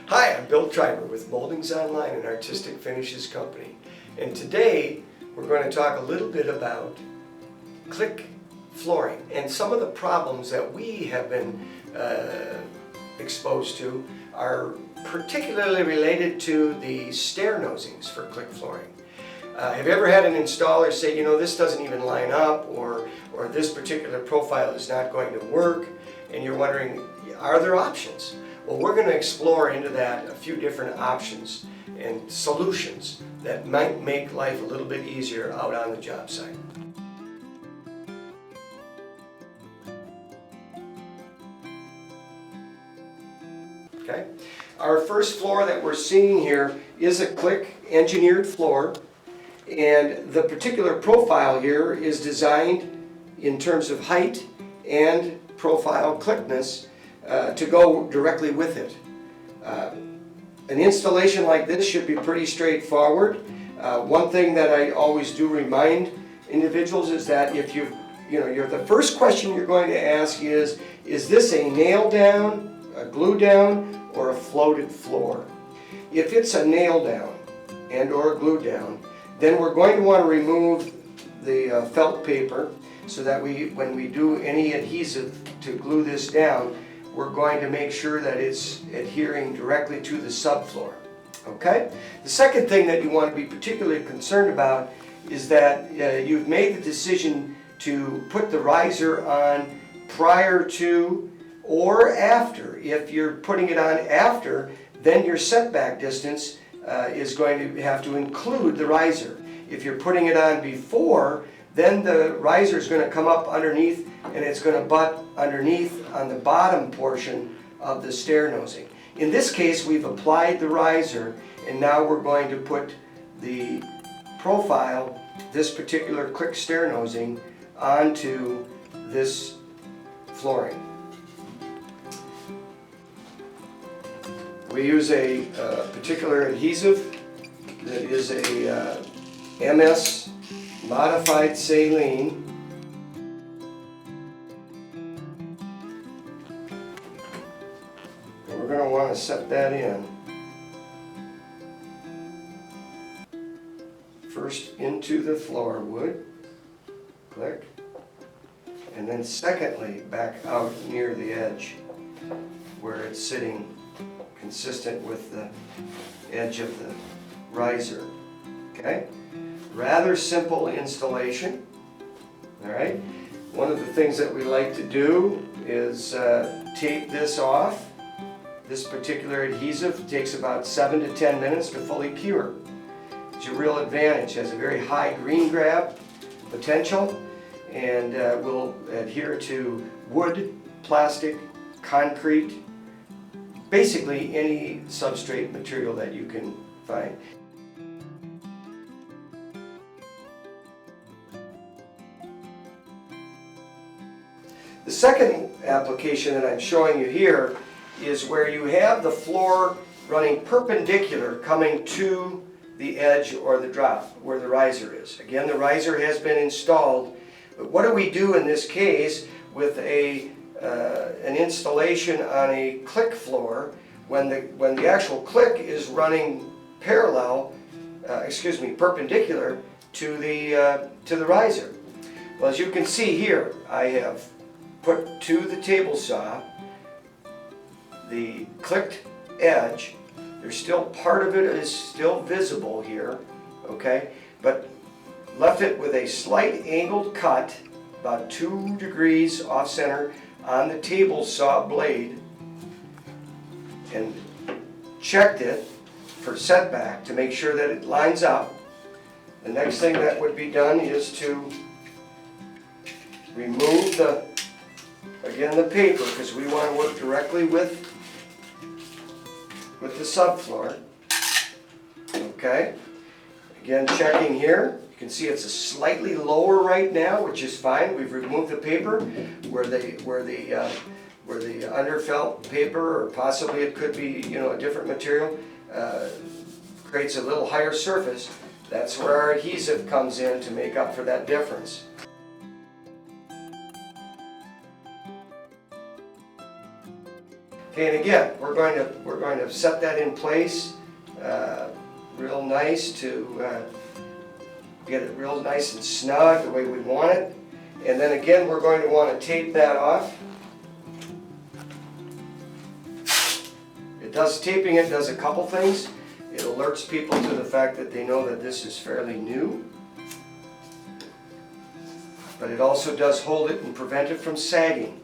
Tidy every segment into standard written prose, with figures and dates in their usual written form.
Hi, I'm Bill Triber with Moldings Online, an artistic finishes company. And today we're going to talk a little bit about click flooring and some of the problems that we have been exposed to are particularly related to the stair nosings for click flooring. Have you ever had an installer say, this doesn't even line up, or this particular profile is not going to work, and you're wondering, are there options? Well, we're going to explore into that a few different options and solutions that might make life a little bit easier out on the job site. Okay. Our first floor that we're seeing here is a click engineered floor, and the particular profile here is designed in terms of height and profile clickness to go directly with it. An installation like this should be pretty straightforward. One thing that I always do remind individuals is that if the first question you're going to ask is this a nail down, a glue down, or a floated floor? If it's a nail down and or a glue down, then we're going to want to remove the felt paper so that when we do any adhesive to glue this down, we're going to make sure that it's adhering directly to the subfloor. Okay? The second thing that you want to be particularly concerned about is that you've made the decision to put the riser on prior to or after. If you're putting it on after, then your setback distance is going to have to include the riser. If you're putting it on before, then the riser is going to come up underneath and it's going to butt underneath on the bottom portion of the stair nosing. In this case, we've applied the riser, and now we're going to put the profile, this particular click stair nosing, onto this flooring. We use a particular adhesive that is a MS modified saline. And we're going to want to set that in first into the floor wood, click, and then secondly back out near the edge where it's sitting consistent with the edge of the riser. Okay? Rather simple installation. All right. One of the things that we like to do is tape this off. This particular adhesive takes about 7 to 10 minutes to fully cure. It's a real advantage. It has a very high green grab potential and will adhere to wood, plastic, concrete, basically any substrate material that you can find. The second application that I'm showing you here is where you have the floor running perpendicular coming to the edge or the drop where the riser is. Again, the riser has been installed, but what do we do in this case with an installation on a click floor when the actual click is running perpendicular to the riser? Well, as you can see here, I have put to the table saw the clicked edge. There's still part of it is still visible here, okay, but left it with a slight angled cut about 2 degrees off center on the table saw blade, and checked it for setback to make sure that it lines up. The next thing that would be done is to remove the paper, because we want to work directly with the subfloor. Okay. Again, checking here. You can see it's a slightly lower right now, which is fine. We've removed the paper where the underfelt paper, or possibly it could be a different material, creates a little higher surface. That's where our adhesive comes in to make up for that difference. Okay, and again, we're going to set that in place real nice to get it real nice and snug the way we want it. And then again, we're going to want to tape that off. Taping it does a couple things. It alerts people to the fact that they know that this is fairly new. But it also does hold it and prevent it from sagging.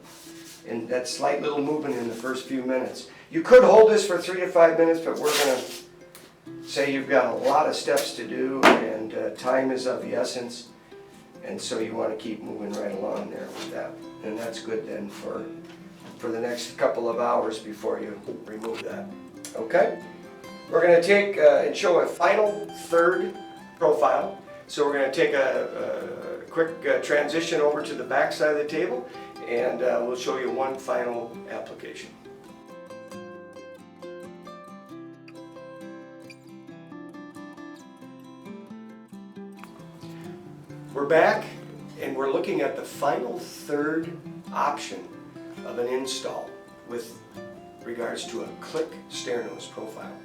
And that slight little movement in the first few minutes. You could hold this for 3 to 5 minutes, but we're going to say you've got a lot of steps to do and time is of the essence. And so you want to keep moving right along there with that. And that's good then for the next couple of hours before you remove that. Okay? We're going to take and show a final third profile. So we're going to take a quick transition over to the back side of the table, and we'll show you one final application. We're back, and we're looking at the final third option of an install with regards to a click stair nose profile.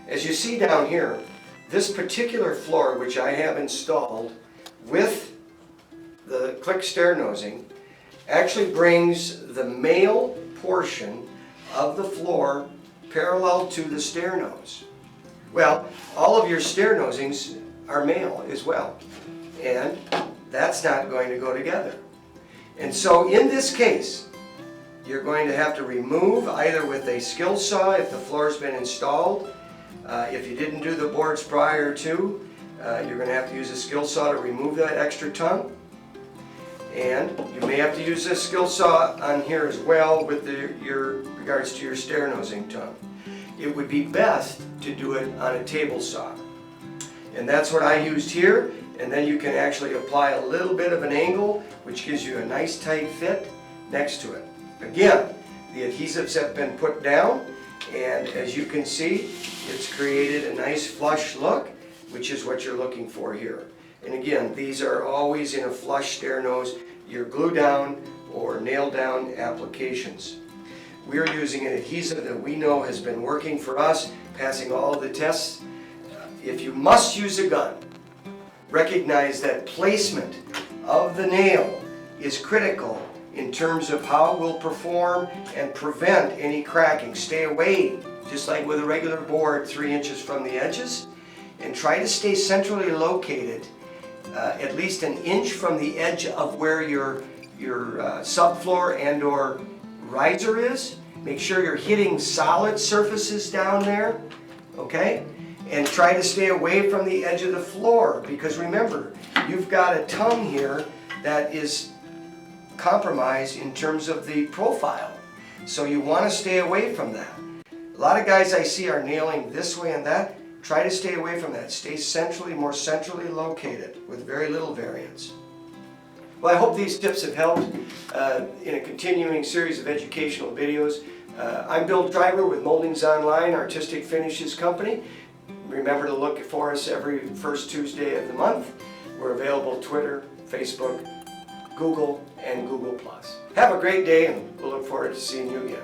As you see down here, this particular floor, which I have installed with the click stair nosing, actually brings the male portion of the floor parallel to the stair nose. Well, all of your stair nosings are male as well, and that's not going to go together. And so in this case, you're going to have to remove either with a skill saw if the floor's been installed. If you didn't do the boards prior to, you're going to have to use a skill saw to remove that extra tongue. And you may have to use a skill saw on here as well with your regards to your stair nosing tongue. It would be best to do it on a table saw. And that's what I used here. And then you can actually apply a little bit of an angle, which gives you a nice tight fit next to it. Again, the adhesives have been put down, and as you can see, it's created a nice flush look, which is what you're looking for here. And again, these are always in a flush stair nose, your glue down or nail down applications. We're using an adhesive that we know has been working for us, passing all of the tests. If you must use a gun, recognize that placement of the nail is critical in terms of how it will perform and prevent any cracking. Stay away, just like with a regular board, 3 inches from the edges, and try to stay centrally located, at least an inch from the edge of where your subfloor and or riser is. Make sure you're hitting solid surfaces down there, okay? And try to stay away from the edge of the floor, because remember, you've got a tongue here that is compromised in terms of the profile. So you want to stay away from that. A lot of guys I see are nailing this way and that. Try to stay away from that. Stay more centrally located with very little variance. Well, I hope these tips have helped in a continuing series of educational videos. I'm Bill Driver with Moldings Online, Artistic Finishes Company. Remember to look for us every first Tuesday of the month. We're available Twitter, Facebook, Google, and Google+. Have a great day, and we'll look forward to seeing you again.